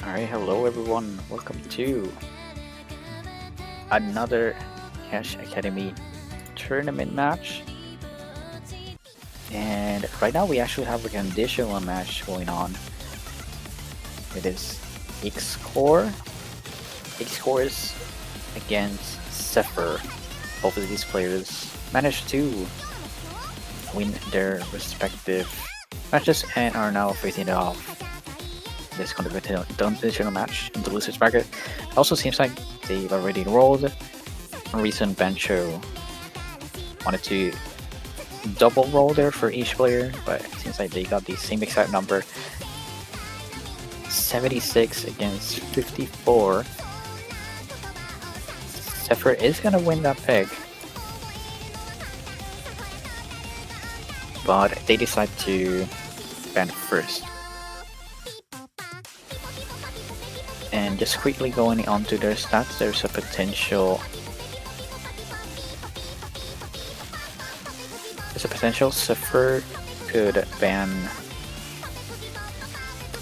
Alright, hello everyone. Welcome to another Cash Academy tournament match. And right now we actually have a conditional match going on. It is Ixcors against Zephyr. Both of these players managed to win their respective matches and are now facing it off this conditional match in the losers bracket. Also seems like they've already enrolled. A recent bench show wanted to double roll there for each player, but it seems like they got the same exact number. 76 against 54. Zephyr is gonna win that pick, but they decide to ban first. And just quickly going onto their stats, there's a potential Zephyr could ban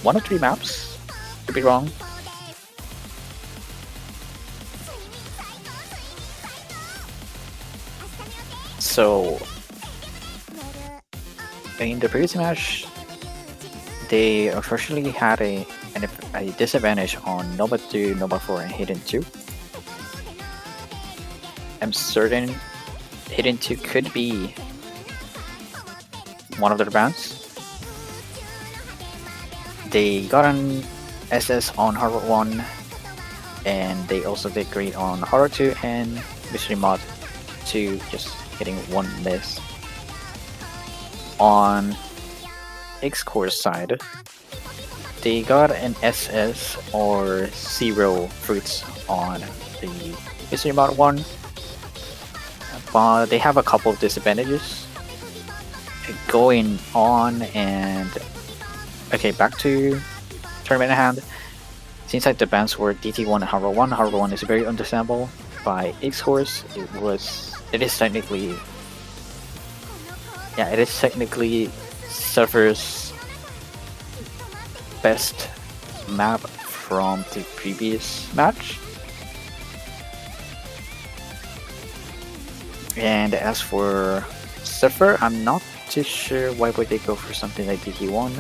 1 of 3 maps, could be wrong. So in the previous match, they unfortunately had a disadvantage on Nova 2, Nova 4, and Hidden 2. I'm certain Hidden 2 could be one of their bans. They got an SS on Horror 1, and they also did great on Horror 2 and Mystery Mod 2, just getting 1 miss. On Ixcors side, they got an SS or 0 fruits on the Mystery Mod 1, but they have a couple of disadvantages going on. And okay, back to tournament at hand. Seems like the bans were DT1 and Harbor 1. Harbor 1 is very understandable by Ixcors. It is technically Zephyrs best map from the previous match. And as for Zephyr, I'm not too sure why would they go for something like DT1.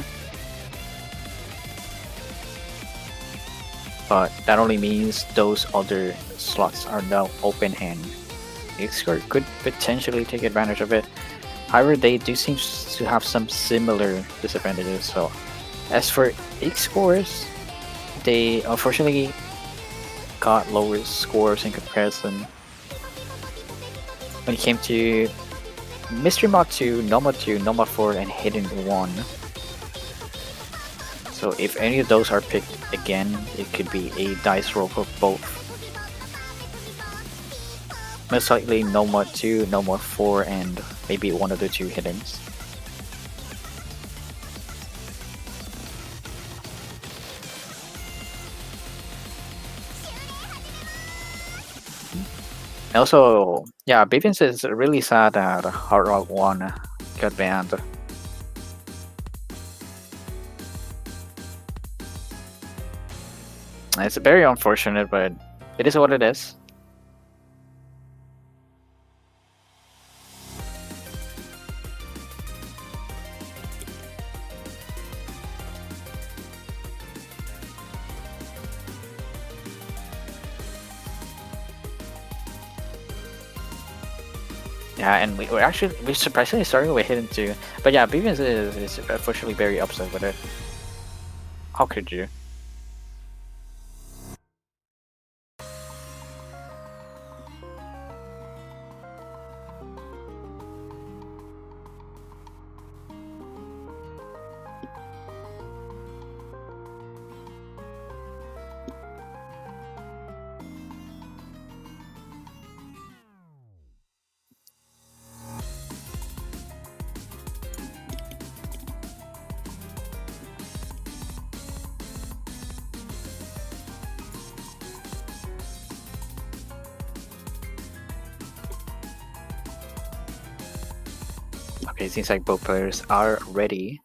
But that only means those other slots are now open and Ixcors could potentially take advantage of it. However, they do seem to have some similar disadvantages. So as for Ixcors, they unfortunately got lower scores in comparison when it came to Mystery Mod 2, Noma 2, Noma 4, and Hidden 1. So if any of those are picked again, it could be a dice roll for both. Most likely Noma 2, Noma 4, and maybe 1 of the 2 hiddens. Also, yeah, Bivens is really sad that Hard Rock 1 got banned. It's very unfortunate, but it is what it is. Yeah, and we're surprisingly starting with Hidden 2. But yeah, Bivens is unfortunately very upset with it. How could you? Okay, it seems like both players are ready.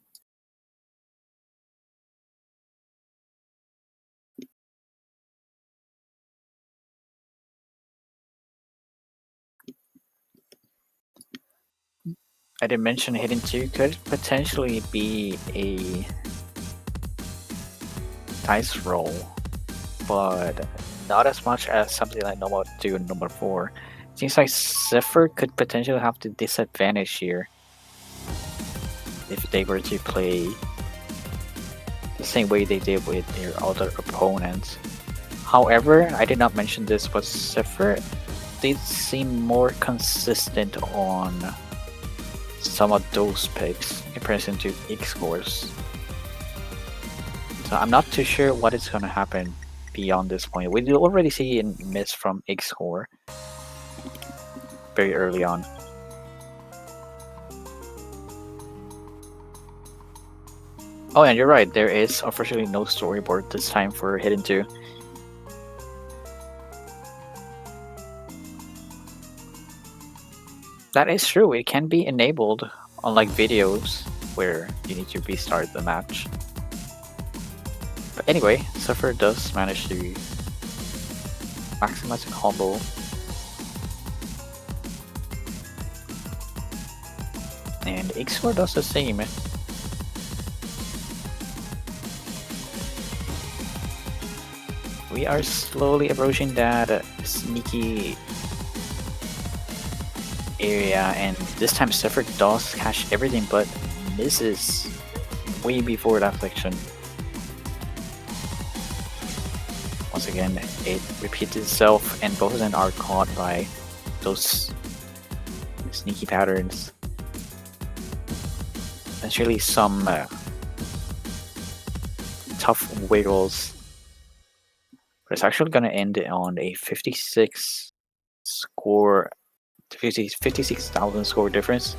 I did mention Hidden 2 could potentially be a dice roll, but not as much as something like number 2 and number 4. Seems like Zephyr could potentially have the disadvantage here if they were to play the same way they did with their other opponents. However, I did not mention this, but Zephyr did seem more consistent on some of those picks in comparison to Ixcors. So I'm not too sure what is going to happen beyond this point. We do already see a miss from Ixcor very early on. Oh, and you're right, there is officially no storyboard this time for Hidden 2. That is true, it can be enabled, unlike videos where you need to restart the match. But anyway, Zephyr does manage to maximize the combo. And Ixcor does the same. We are slowly approaching that sneaky area, and this time Zephyr does catch everything but misses way before that section. Once again, it repeats itself and both of them are caught by those sneaky patterns. Essentially some tough wiggles. But it's actually going to end on a 56 score, 56,000 score difference,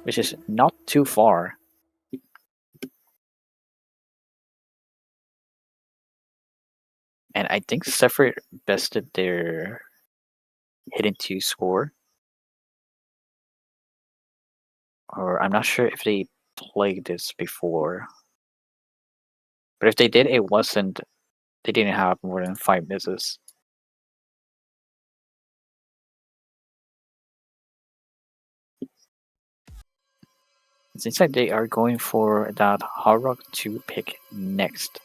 which is not too far. And I think Zephyr bested their Hidden 2 score. Or I'm not sure if they played this before. But if they did, they didn't have more than 5 misses. It seems like they are going for that Hard Rock 2 pick next.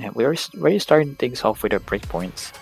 And we're already starting things off with our breakpoints.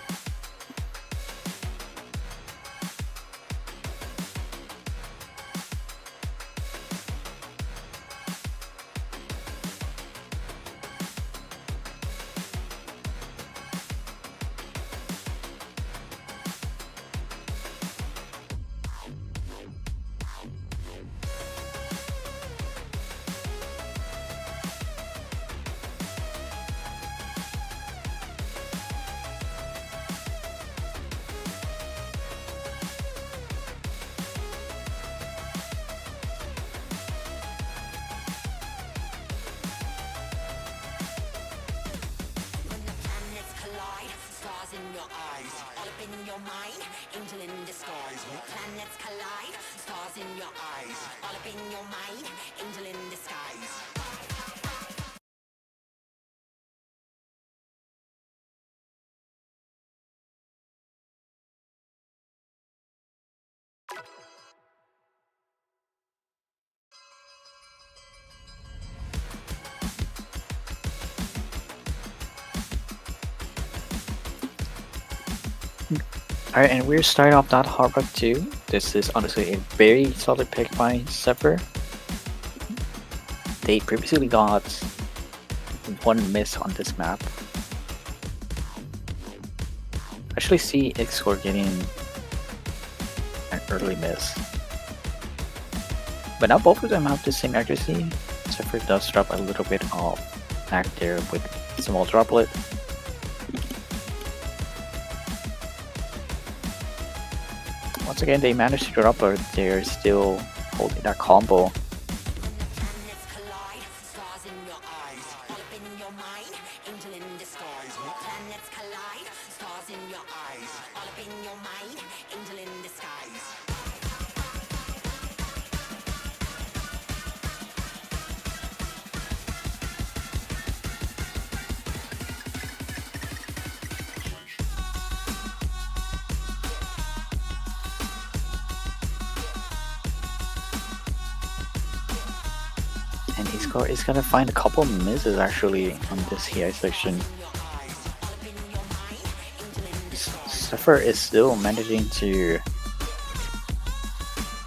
Alright, and we're starting off that Hard Rock 2. This is honestly a very solid pick by Zephyr. They previously got one miss on this map. Actually see Ixcors getting an early miss. But now both of them have the same accuracy. Zephyr does drop a little bit of back there with a small droplet. Once again, they managed to drop, but they're still holding that combo. And Ixcors is gonna find a couple misses actually on this HI section. Zephyr is still managing to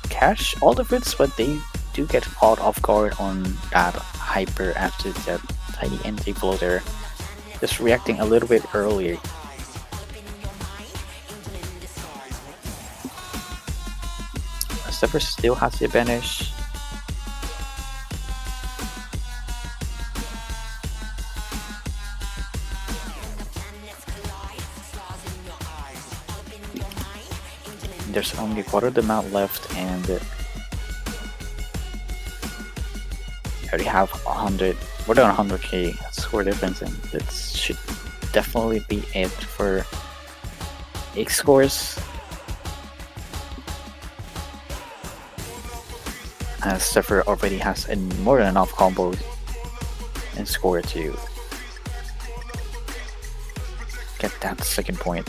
catch all the fruits, but they do get caught off guard on that hyper after that tiny anti-blow there. Just reacting a little bit early. Zephyr still has the advantage. There's only a quarter of the map left, and you already have 100, more than 100k score difference, and that should definitely be it for Ixcors. As Zephyr already has more than enough combos and score to get that second point.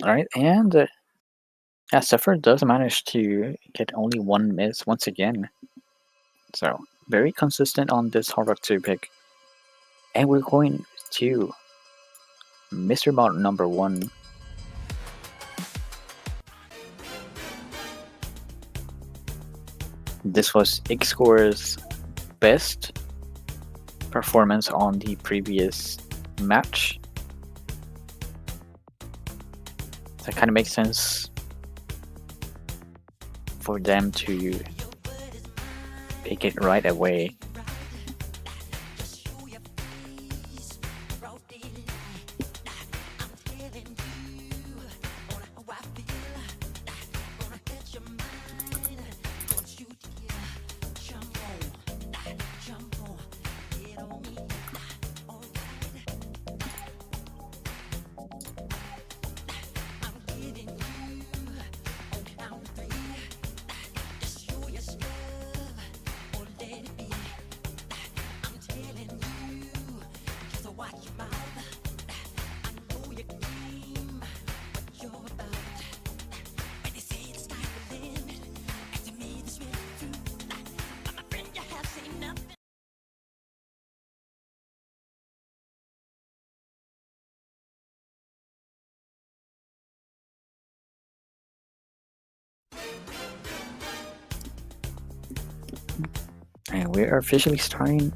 Alright, and yeah, Zephyr does manage to get only one miss once again. So, very consistent on this Hard Rock 2 pick. And we're going to Mr. Mod number 1. This was Ixcors' best performance on the previous match. That kind of makes sense for them to pick it right away. And we are officially starting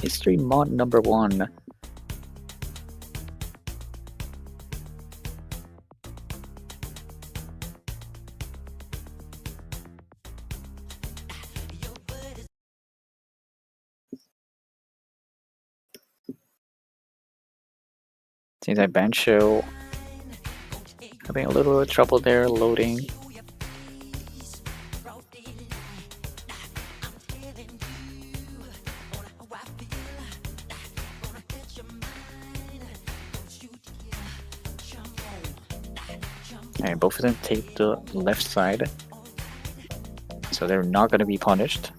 History Mod number 1. Seems like Bancho having a little trouble there loading. And both of them take the left side, so they're not going to be punished.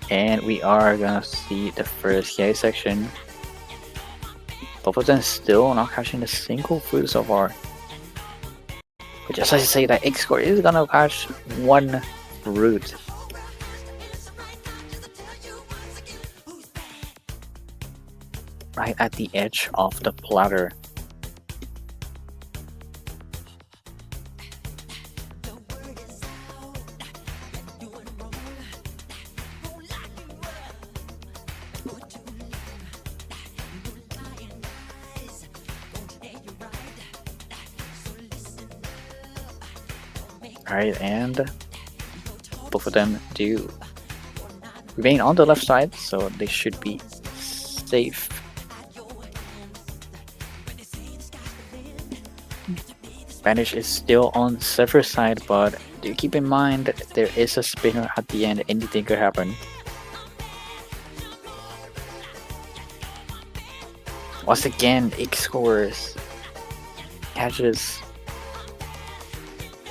And we are gonna see the first HI section. Both of them still not catching a single fruit so far. But just as I say that Ixcors is gonna catch one fruit. Right at the edge of the platter. Alright, and both of them do remain on the left side, so they should be safe. Vanish is still on Zephyr's side, but do keep in mind that there is a spinner at the end, anything could happen. Once again, Ixcors catches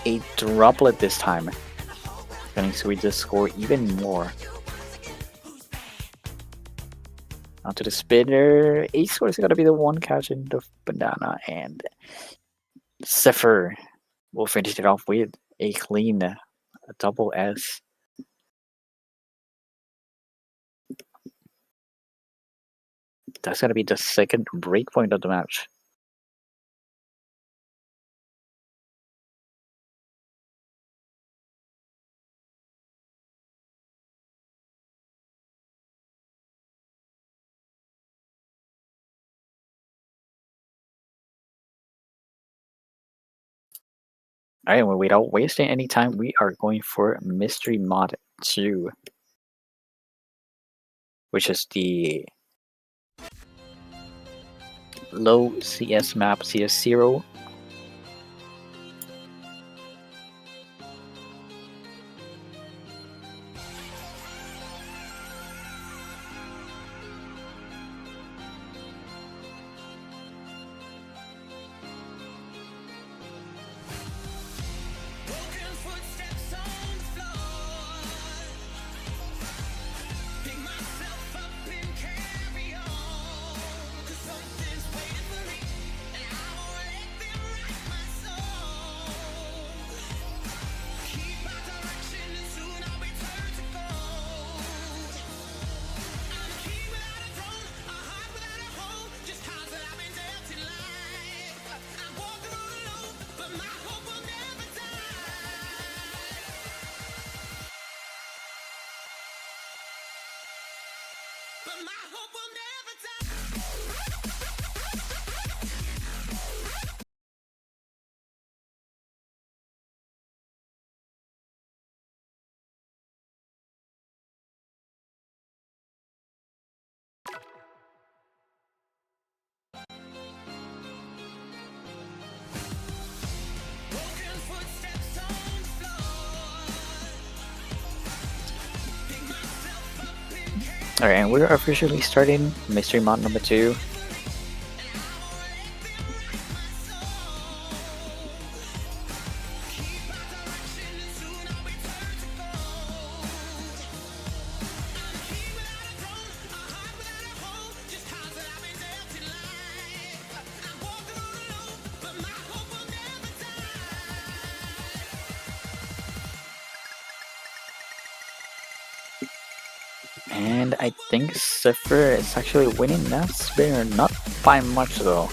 a droplet this time, going to reach the score even more. Onto the spinner, Ixcors is gonna be the one catching the banana, and Zephyr will finish it off with a clean double S. That's gonna be the second breakpoint of the match. Alright, well, without wasting any time, we are going for Mystery Mod 2, which is the low CS map, CS0. Alright, and we're officially starting Mystery Mod number 2. And I think Zephyr is actually winning that spinner, not by much though.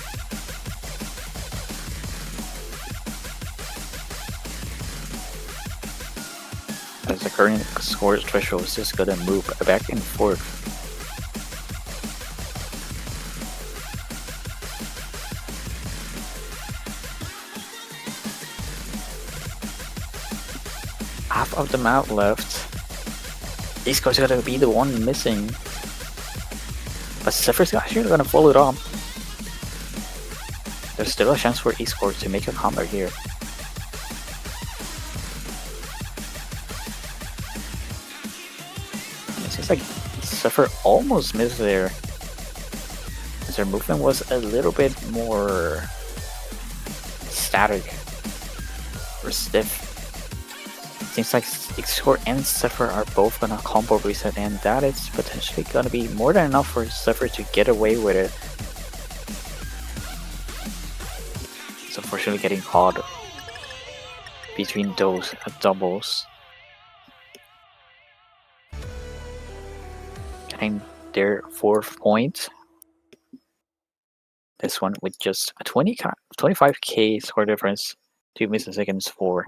As the current score threshold is just gonna move back and forth. Half of the map left. Ixcors is gonna be the one missing. But Zephyr's actually gonna follow it up. There's still a chance for Ixcors to make a comeback here. It seems like Zephyr almost missed there. As their movement was a little bit more static or stiff. Seems like Ixcors and Zephyr are both gonna combo reset, and that is potentially gonna be more than enough for Zephyr to get away with it. It's unfortunately getting caught between those doubles. Getting their 4th point. This one with just a 25k score difference, 2 milliseconds for.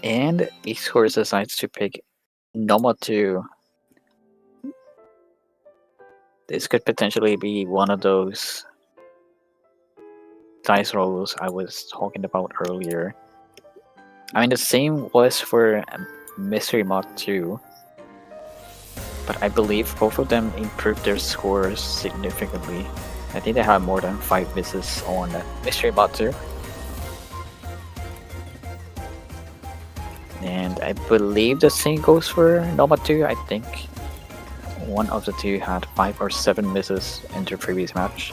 And Ixcors decides to pick Noma 2. This could potentially be one of those dice rolls I was talking about earlier. I mean, the same was for Mystery Mod 2, but I believe both of them improved their scores significantly. I think they had more than 5 misses on Mystery Mod 2. And I believe the same goes for Noma 2. I think one of the two had 5 or 7 misses in their previous match.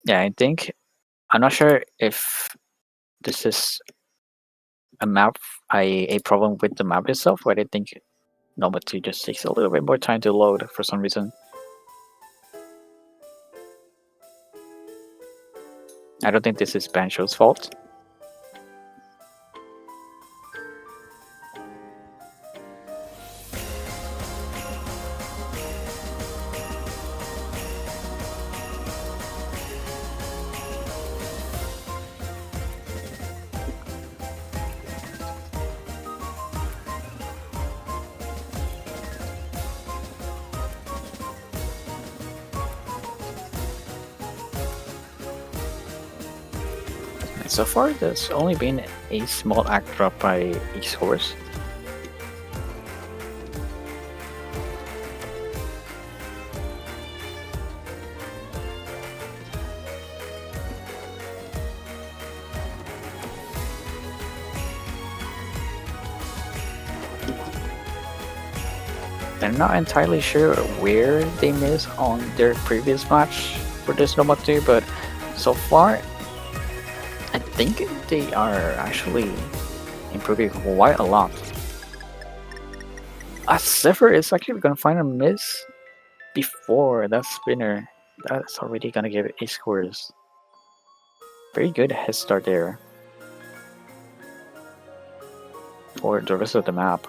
Yeah, I think I'm not sure if this is a map, a problem with the map itself, but I think Noma 2 just takes a little bit more time to load for some reason. I don't think this is Bancho's fault. So far, there's only been a small act drop by Ixcors. I'm not entirely sure where they missed on their previous match for this Noma 2, but so far, I think they are actually improving quite a lot. Zephyr is actually gonna find a miss before that spinner. That's already gonna give Ixcors very good head start there for the rest of the map.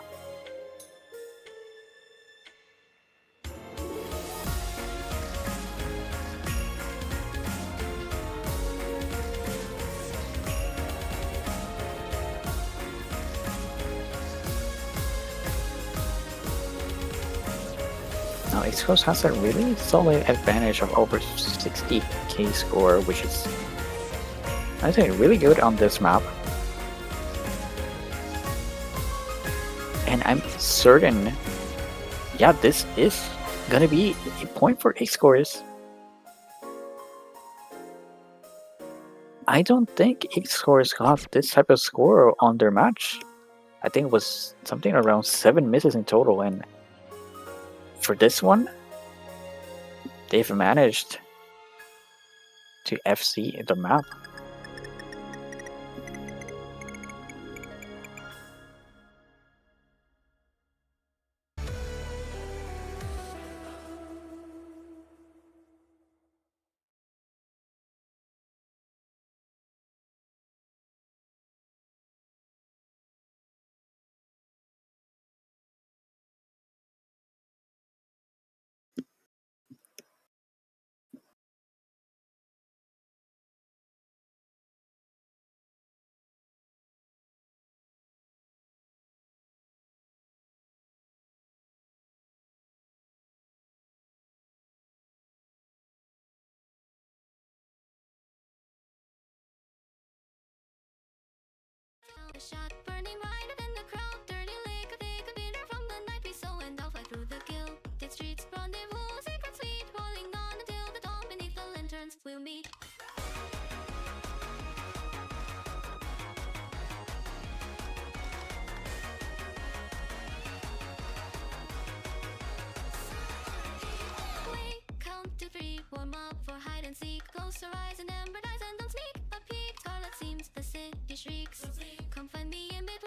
Now Ixcors has a really solid advantage of over 60k score, which is I think really good on this map. And I'm certain, yeah, this is gonna be a point for Ixcors. I don't think Ixcors got this type of score on their match. I think it was something around 7 misses in total, and for this one, they've managed to FC the map. A shot burning wider than the crowd. Dirty liquor, take a bitter from the night we saw, and I'll fight through the gilded streets. Rendezvous, secret sweet, holding on until the dawn beneath the lanterns we'll meet. We count to 3, warm up for hide and seek. Close your eyes and ember dice and don't sneak a peek. Scarlet seems the city shrieks. Come find me in mid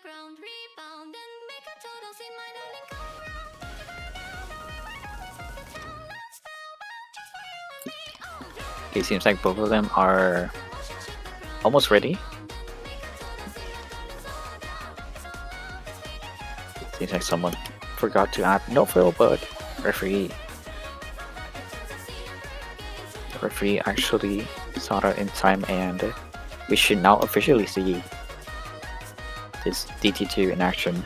ground, rebound, and make a total scene. My darling, come around. Don't you go now, no, we're the town. Let's spellbound just for you and me. Oh, Okay, seems like both of them are almost ready. Seems like someone forgot to add no fill, but referee actually saw that in time, and we should now officially see this DT2 in action.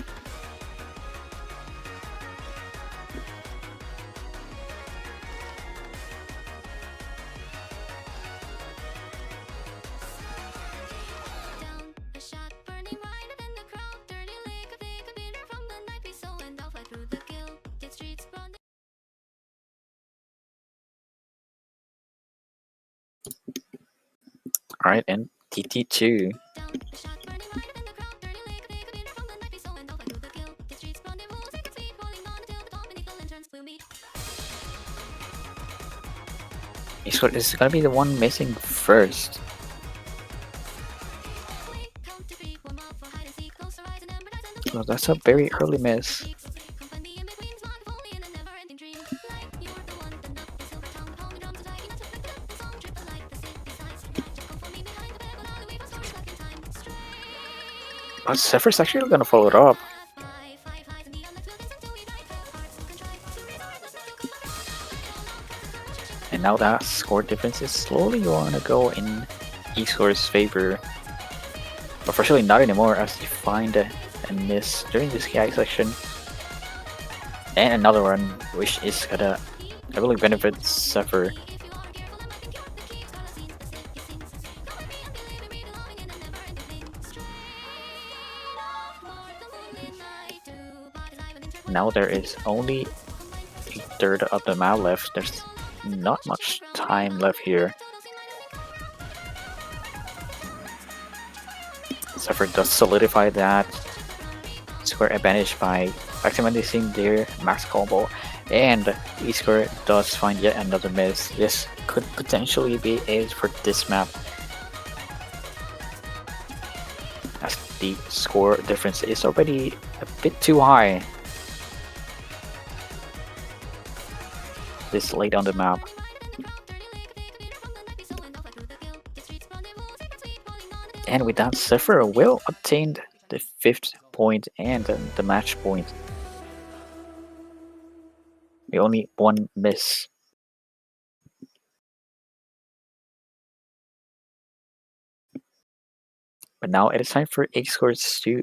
a shot burning right within the crowd. Dirty liquor, take a beater from the night we so and off through the gilded streets. Alright, and DT2. Ixcors is gonna be the one missing first. So that's a very early miss. But Zephyr's actually gonna follow it up. And now that score difference is slowly going to go in Ixcors' favor. But fortunately not anymore, as you find a miss during this KI section. And another one, which is gonna heavily benefit Zephyr. Now there is only a third of the map left. There's not much time left here. Zephyr does solidify that square advantage by maximizing their max combo, and Ixcors does find yet another miss. This could potentially be it for this map, as the score difference is already a bit too high this late on the map. And with that, Zephyr will obtain the 5th point and the match point. We only one miss. But now it is time for Ixcors to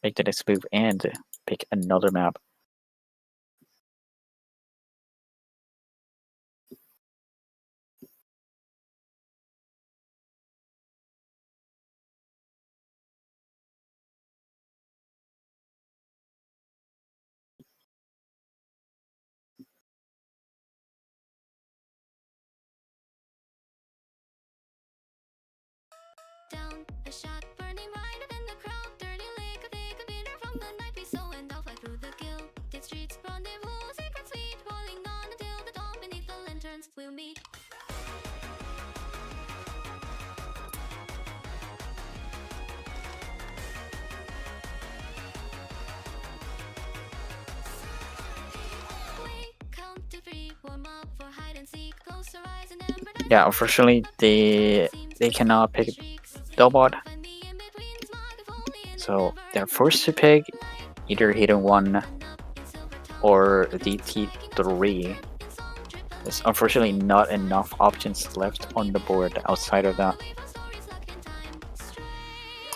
make the next move and pick another map. Down a shot burning right within the crowd. Dirty liquor, take a beater from the night we so and off through the gilded streets. Rendezvous, secret sweet, rolling on until the dawn beneath the lanterns we'll meet. Count to 3, warm up for hide and seek. Close your eyes and ember. Yeah, unfortunately they cannot pick Doughbot, so they're forced to pick either Hidden 1 or DT3. There's unfortunately not enough options left on the board outside of that.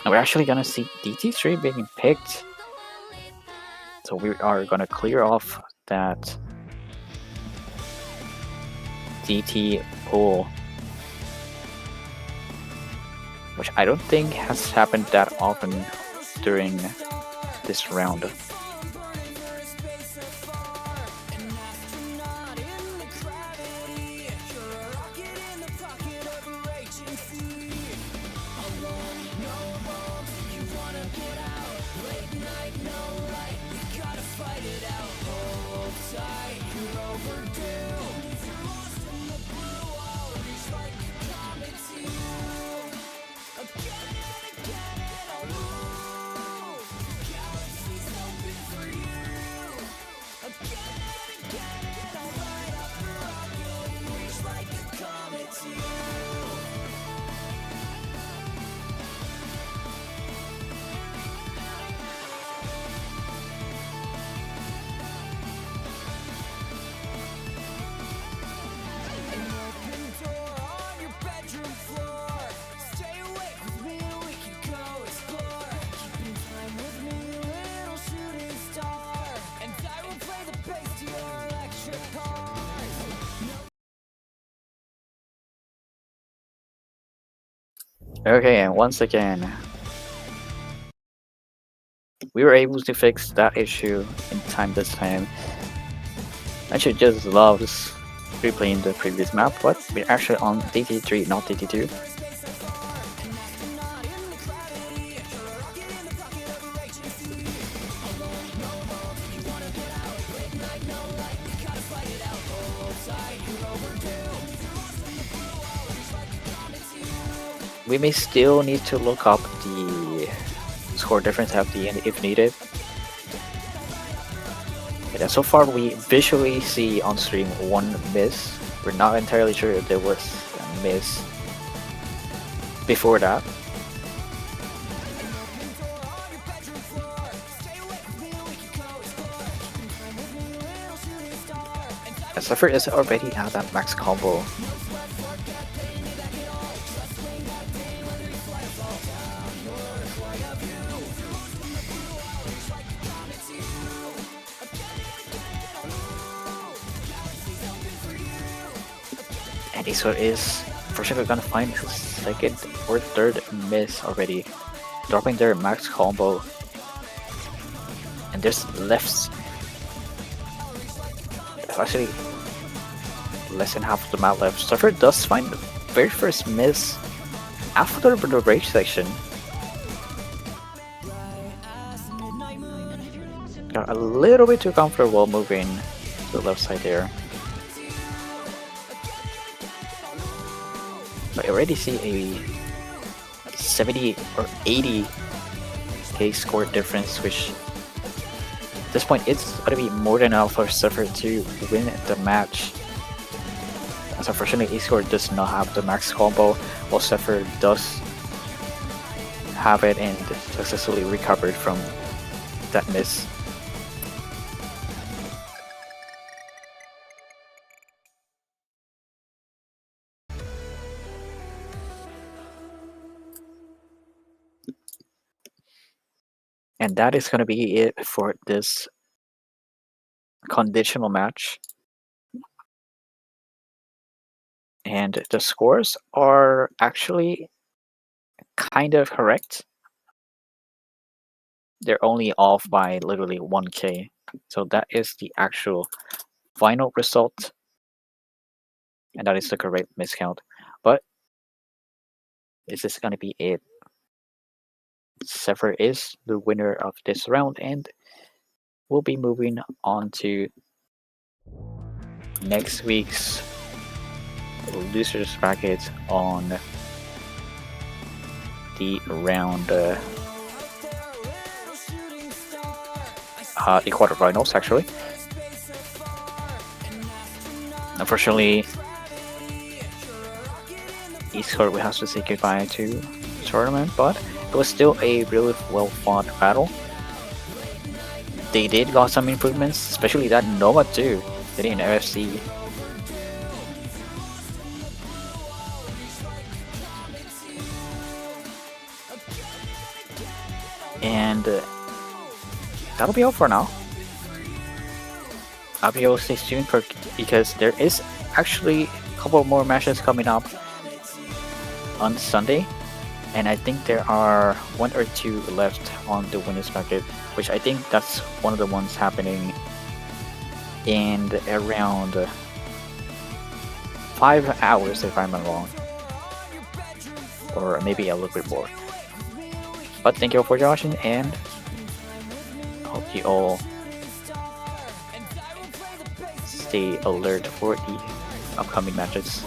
And we're actually gonna see DT3 being picked, so we are gonna clear off that DT pool, which I don't think has happened that often during this round. Okay, and once again, we were able to fix that issue in time this time. I should just love replaying the previous map, but we're actually on DT3, not DT2. We may still need to look up the score difference at the end if needed. But so far we visually see on stream one miss. We're not entirely sure if there was a miss before that. Zephyr is already at that max combo. And Ixcors is for sure gonna find his second or third miss already, dropping their max combo. And there's left. There's actually less than half of the map left. Zephyr does find the very first miss after the rage section. Got a little bit too comfortable moving to the left side there. But I already see a 70 or 80k score difference, which at this point it's gonna be more than enough for Zephyr to win the match. As unfortunately, Ixcors does not have the max combo, while Zephyr does have it and successfully recovered from that miss. And that is going to be it for this conditional match. And the scores are actually kind of correct. They're only off by literally 1k. So that is the actual final result. And that is the correct miscount. But this is going to be it. Zephyr is the winner of this round, and we'll be moving on to next week's losers bracket on the round the quarterfinals actually. Unfortunately, Ixcors will have to say goodbye to the tournament, but it was still a really well fought battle. They did got some improvements, especially that Nova 2 getting an FC. And that'll be all for now. I'll be able to stay tuned because there is actually a couple more matches coming up on Sunday, and I think there are 1 or 2 left on the winners bracket, which I think that's one of the ones happening in around 5 hours if I'm not wrong, or maybe a little bit more. But thank you all for watching, and hope you all stay alert for the upcoming matches.